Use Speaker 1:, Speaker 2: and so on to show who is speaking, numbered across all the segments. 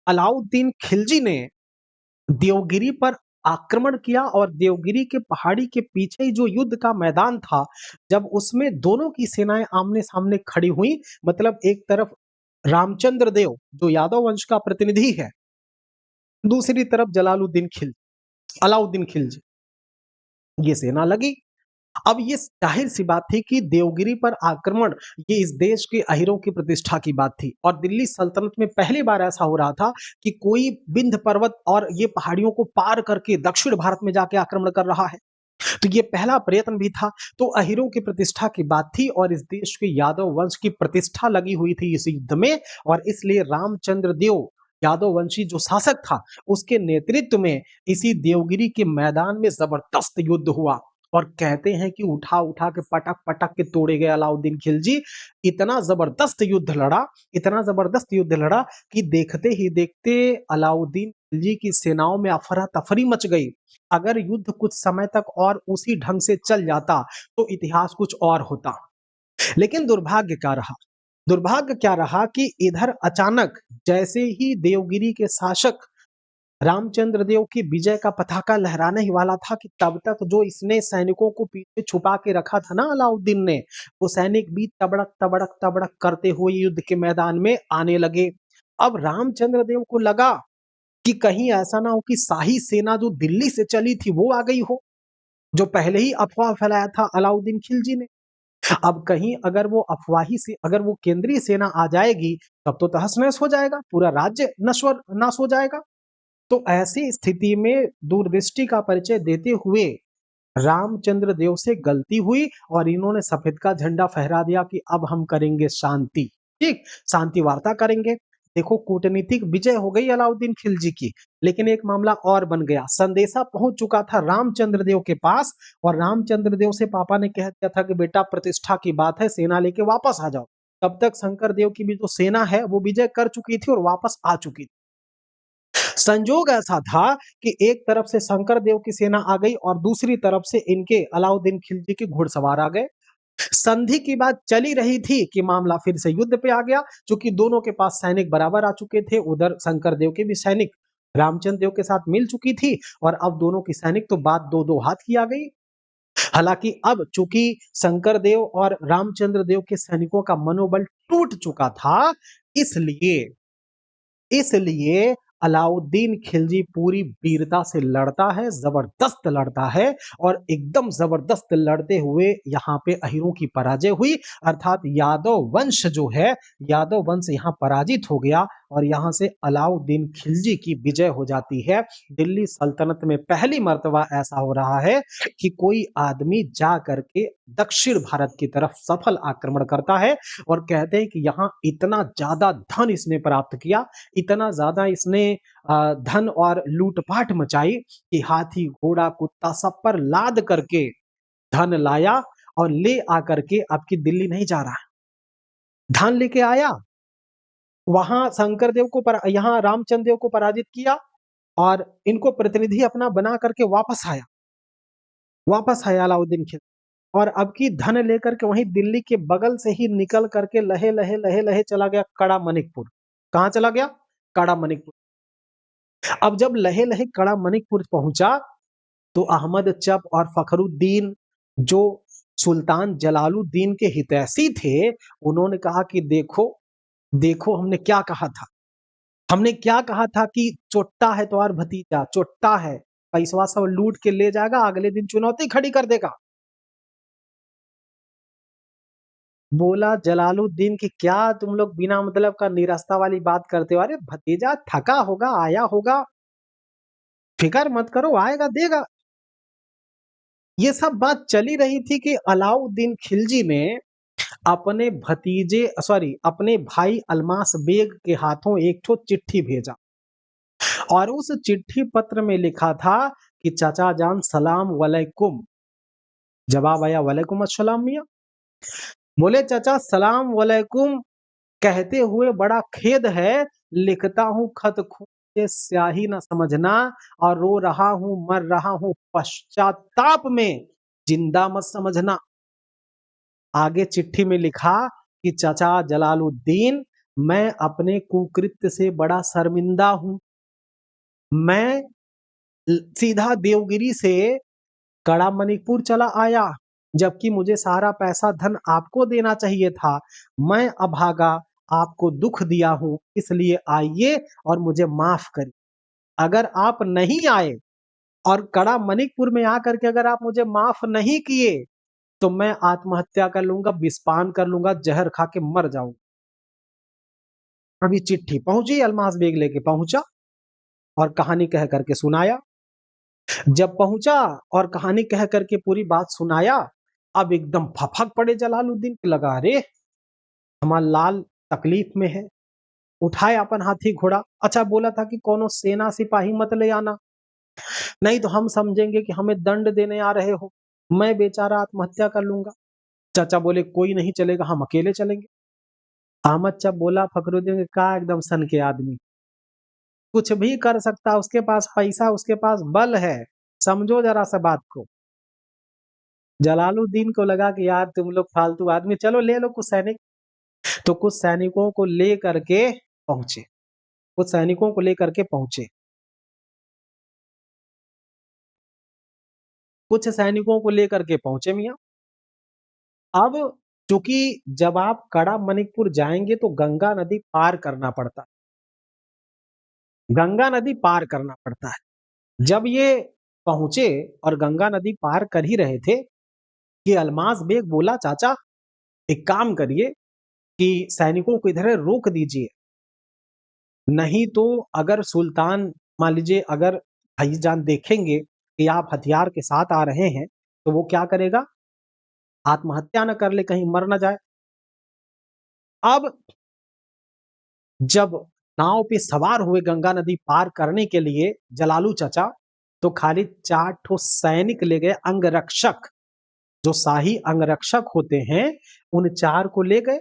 Speaker 1: अलाउद्दीन खिलजी ने देवगिरी पर आक्रमण किया और देवगिरी के पहाड़ी के पीछे ही जो युद्ध का मैदान था, जब उसमें दोनों की सेनाएं आमने सामने खड़ी हुई, मतलब एक तरफ रामचंद्र देव जो यादव वंश का प्रतिनिधि है, दूसरी तरफ अलाउद्दीन खिलजी, ये सेना लगी। अब ये जाहिर सी बात थी कि देवगिरी पर आक्रमण ये इस देश के अहीरों की प्रतिष्ठा की बात थी और दिल्ली सल्तनत में पहली बार ऐसा हो रहा था कि कोई विंध्य पर्वत और ये पहाड़ियों को पार करके दक्षिण भारत में जाके आक्रमण कर रहा है। तो ये पहला प्रयत्न भी था। तो अहीरों की प्रतिष्ठा की बात थी और इस देश के यादव वंश की प्रतिष्ठा लगी हुई थी इस युद्ध में, और इसलिए रामचंद्र देव यादव वंशी जो शासक था उसके नेतृत्व में इसी देवगिरी के मैदान में जबरदस्त युद्ध हुआ। और कहते हैं कि उठा उठा के पटक पटक के तोड़े गए अलाउद्दीन खिलजी। इतना जबरदस्त युद्ध लड़ा कि देखते ही देखते अलाउद्दीन खिलजी की सेनाओं में अफरा तफरी मच गई। अगर युद्ध कुछ समय तक और उसी ढंग से चल जाता तो इतिहास कुछ और होता। लेकिन दुर्भाग्य क्या रहा कि इधर अचानक जैसे ही देवगिरी के शासक रामचंद्र देव की विजय का पताका लहराने ही वाला था कि तब तक जो इसने सैनिकों को पीछे छुपा के रखा था ना अलाउद्दीन ने, वो सैनिक भी तबड़क तबड़क तबड़क करते हुए युद्ध के मैदान में आने लगे। अब रामचंद्र देव को लगा कि कहीं ऐसा ना हो कि शाही सेना जो दिल्ली से चली थी वो आ गई हो, जो पहले ही अफवाह फैलाया था अलाउद्दीन खिलजी ने। अब कहीं अगर वो केंद्रीय सेना आ जाएगी तब तो तहस नहस हो जाएगा, पूरा राज्य नाश हो जाएगा। तो ऐसी स्थिति में दूरदृष्टि का परिचय देते हुए रामचंद्र देव से गलती हुई और इन्होंने सफेद का झंडा फहरा दिया कि अब हम करेंगे शांति, ठीक, शांति वार्ता करेंगे। देखो कूटनीतिक विजय हो गई अलाउद्दीन खिलजी की, लेकिन एक मामला और बन गया। संदेशा पहुंच चुका था रामचंद्र देव के पास और रामचंद्र देव से पापा ने कह दिया था कि बेटा प्रतिष्ठा की बात है, सेना लेके वापस आ जाओ। तब तक शंकर देव की भी जो सेना है वो विजय कर चुकी थी और वापस आ चुकी थी। संजोग ऐसा था कि एक तरफ से शंकर देव की सेना आ गई और दूसरी तरफ से इनके अलाउद्दीन खिलजी के घुड़सवार आ गए। संधि की बात चली रही थी कि मामला फिर से युद्ध पे आ गया, क्योंकि दोनों के पास सैनिक बराबर आ चुके थे। उधर शंकर देव के भी सैनिक रामचंद्र देव के साथ मिल चुकी थी और अब दोनों की सैनिक तो बात दो दो हाथ की आ गई। हालांकि अब चूंकि शंकर देव और रामचंद्र देव के सैनिकों का मनोबल टूट चुका था, इसलिए इसलिए अलाउद्दीन खिलजी पूरी वीरता से लड़ता है, जबरदस्त लड़ता है और एकदम जबरदस्त लड़ते हुए यहाँ पे अहीरों की पराजय हुई। अर्थात यादव वंश यहाँ पराजित हो गया और यहाँ से अलाउद्दीन खिलजी की विजय हो जाती है। दिल्ली सल्तनत में पहली मर्तबा ऐसा हो रहा है कि कोई आदमी जा करके दक्षिण भारत की तरफ सफल आक्रमण करता है और कहते हैं कि यहाँ इतना ज्यादा धन इसने प्राप्त किया, इतना ज्यादा इसने धन और लूटपाट मचाई कि हाथी घोड़ा कुत्ता सब पर लाद करके धन लाया और ले आकर के आपकी दिल्ली नहीं जा रहा है, धन लेके आया, वहां शंकर देव को यहाँ रामचंद्र देव को पराजित किया और इनको प्रतिनिधि अपना बना करके वापस आया अलाउद्दीन खिलजी। और अब की धन लेकर के वहीं दिल्ली के बगल से ही निकल करके लहे लहे लहे लहे चला गया कड़ा मनिकपुर। कहां चला गया? कड़ा मनिकपुर। अब जब लहे लहे कड़ा मनिकपुर पहुंचा तो अहमद चप और फखरुद्दीन जो सुल्तान जलालुद्दीन के हितैषी थे, उन्होंने कहा कि देखो देखो हमने क्या कहा था कि चोट्टा है तुम्हारा भतीजा, चोट्टा है, पैसवा सब लूट के ले जाएगा, अगले दिन चुनौती खड़ी कर देगा। बोला जलालुद्दीन की क्या तुम लोग बिना मतलब का निरास्ता वाली बात करते हो? अरे भतीजा थका होगा, आया होगा, फिक्र मत करो, आएगा देगा। ये सब बात चली रही थी कि अलाउद्दीन खिलजी ने अपने भाई अल्मास बेग के हाथों एक ठो चिट्ठी भेजा और उस चिट्ठी पत्र में लिखा था कि चाचा जान सलाम वालेकुम। जवाब आया वालेकुम अस्सलाम मियां। बोले चाचा सलाम वालेकुम, कहते हुए बड़ा खेद है, लिखता हूं खत खून से स्याही न समझना और रो रहा हूं मर रहा हूं पश्चाताप में, जिंदा मत समझना। आगे चिट्ठी में लिखा कि चाचा जलालुद्दीन, मैं अपने कुकृत्य से बड़ा शर्मिंदा हूँ। मैं सीधा देवगिरी से कड़ा मणिपुर चला आया, जबकि मुझे सारा पैसा धन आपको देना चाहिए था। मैं अभागा आपको दुख दिया हूँ, इसलिए आइए और मुझे माफ करिए। अगर आप नहीं आए और कड़ा मणिपुर में आकर के अगर आप मुझे माफ नहीं किए, तो मैं आत्महत्या कर लूंगा, विषपान कर लूंगा, जहर खा के मर जाऊंगा। अभी चिट्ठी पहुंची, अल्मास बेग लेके पहुंचा और कहानी कह करके सुनाया। जब पहुंचा और कहानी कह करके पूरी बात सुनाया, अब एकदम फफक पड़े जलालुद्दीन के। लगा अरे हमारा लाल तकलीफ में है। उठाए अपन हाथी घोड़ा। अच्छा बोला था कि कोनो सेना सिपाही मत ले आना, नहीं तो हम समझेंगे कि हमें दंड देने आ रहे हो। मैं बेचारा आत्महत्या कर लूंगा। चाचा बोले कोई नहीं चलेगा, हम अकेले चलेंगे। अहमद जब बोला फखरुद्दीन ने कहा एकदम सन के आदमी, कुछ भी कर सकता, उसके पास पैसा, उसके पास बल है, समझो जरा सा बात को। जलालुद्दीन को लगा कि यार तुम लोग फालतू आदमी, चलो ले लो कुछ सैनिक। तो कुछ सैनिकों को ले करके पहुंचे, कुछ सैनिकों को लेकर के पहुंचे, कुछ सैनिकों को लेकर के पहुंचे मियाँ। अब चूंकि जब आप कड़ा मणिपुर जाएंगे तो गंगा नदी पार करना पड़ता, गंगा नदी पार करना पड़ता है। जब ये पहुंचे और गंगा नदी पार कर ही रहे थे कि अल्मास बेग बोला चाचा एक काम करिए कि सैनिकों को इधर रोक दीजिए, नहीं तो अगर सुल्तान मान लीजिए अगर भाईजान देखेंगे कि आप हथियार के साथ आ रहे हैं, तो वो क्या करेगा, आत्महत्या न कर ले, कहीं मर न जाए। अब जब नाव पे सवार हुए गंगा नदी पार करने के लिए जलालू चाचा, तो खाली 4 ठो सैनिक ले गए, अंगरक्षक, जो शाही अंगरक्षक होते हैं, उन 4 को ले गए।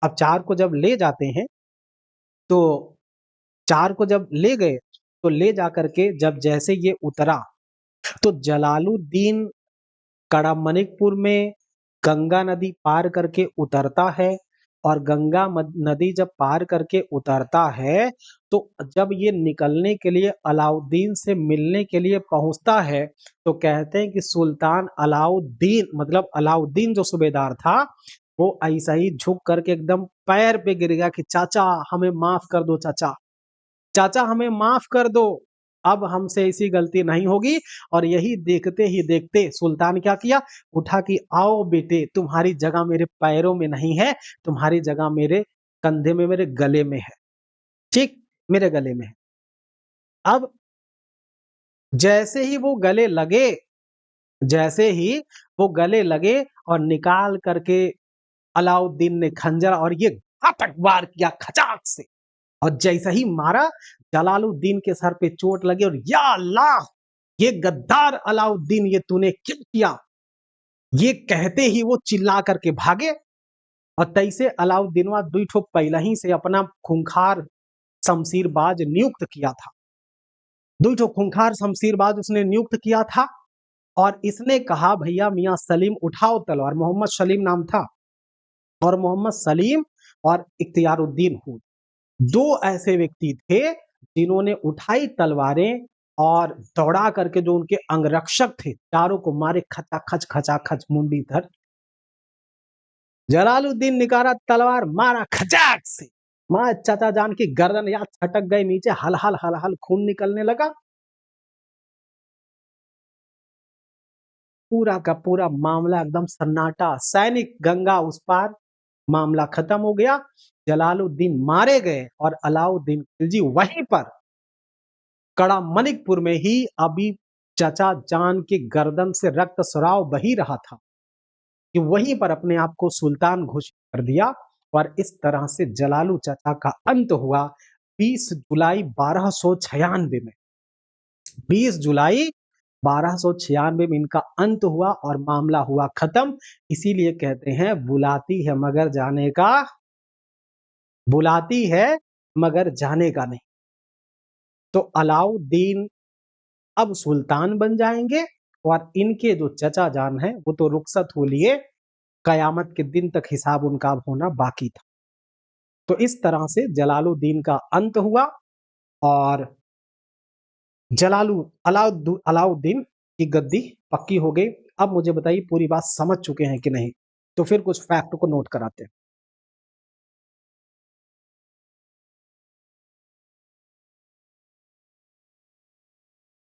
Speaker 1: अब 4 को जब ले जाते हैं, तो 4 को जब ले गए, तो ले जाकर के जब जैसे ये उतरा, तो जलालुद्दीन कड़ामनिकपुर में गंगा नदी पार करके उतरता है। और गंगा नदी जब पार करके उतरता है, तो जब ये निकलने के लिए अलाउद्दीन से मिलने के लिए पहुंचता है, तो कहते हैं कि सुल्तान अलाउद्दीन, मतलब अलाउद्दीन जो सूबेदार था, वो ऐसा ही झुक करके एकदम पैर पे गिर गया कि चाचा हमें माफ कर दो, चाचा चाचा हमें माफ कर दो, अब हमसे ऐसी गलती नहीं होगी। और यही देखते ही देखते सुल्तान क्या किया, उठा कि आओ बेटे, तुम्हारी जगह मेरे पैरों में नहीं है, तुम्हारी जगह मेरे कंधे में, मेरे गले में है। ठीक, मेरे गले में है। अब जैसे ही वो गले लगे, जैसे ही वो गले लगे और निकाल करके अलाउद्दीन ने खंजर और ये घातक वार किया खचाक से। और जैसे ही मारा, जलालुद्दीन के सर पे चोट लगी और या अल्लाह, ये गद्दार अलाउद्दीन, ये तूने क्या किया, ये कहते ही वो चिल्ला करके भागे। और तैसे अलाउद्दीनवा दुई ठो पहले ही से अपना खूंखार शमशीरबाज नियुक्त किया था, दुई ठो खूंखार शमशीरबाज उसने नियुक्त किया था। और इसने कहा भैया मियाँ सलीम उठाओ तलवार, मोहम्मद सलीम नाम था, और मोहम्मद सलीम और इख्तियारुद्दीन हूद, दो ऐसे व्यक्ति थे जिन्होंने उठाई तलवारें और दौड़ा करके जो उनके अंगरक्षक थे, चारों को मारे खचा खच मुंडी धर। जलालुद्दीन निकाला तलवार, मारा खचाक से, मां चाचा जान की गर्दन या छटक गई नीचे, हल हल खून निकलने लगा। पूरा का पूरा मामला एकदम सन्नाटा, सैनिक गंगा उस पार, मामला खत्म हो गया। जलालुद्दीन मारे गए और अलाउद्दीन खिलजी वहीं पर कड़ा मनिकपुर में ही, अभी चचा जान की गर्दन से रक्त स्राव बही रहा था, कि वहीं पर अपने आप को सुल्तान घोषित कर दिया। और इस तरह से जलालू चचा का अंत हुआ 20 जुलाई 1296 में। 20 जुलाई 1296 में इनका अंत हुआ और मामला हुआ खत्म। इसीलिए कहते हैं बुलाती है मगर जाने का, बुलाती है मगर जाने का नहीं। तो अलाउद्दीन अब सुल्तान बन जाएंगे और इनके जो चचा जान है वो तो रुखसत हो लिए, कयामत के दिन तक हिसाब उनका होना बाकी था। तो इस तरह से जलालुद्दीन का अंत हुआ और अलाउद्दीन की गद्दी पक्की हो गई। अब मुझे बताइए पूरी बात समझ चुके हैं कि नहीं? तो फिर कुछ फैक्ट को नोट कराते हैं।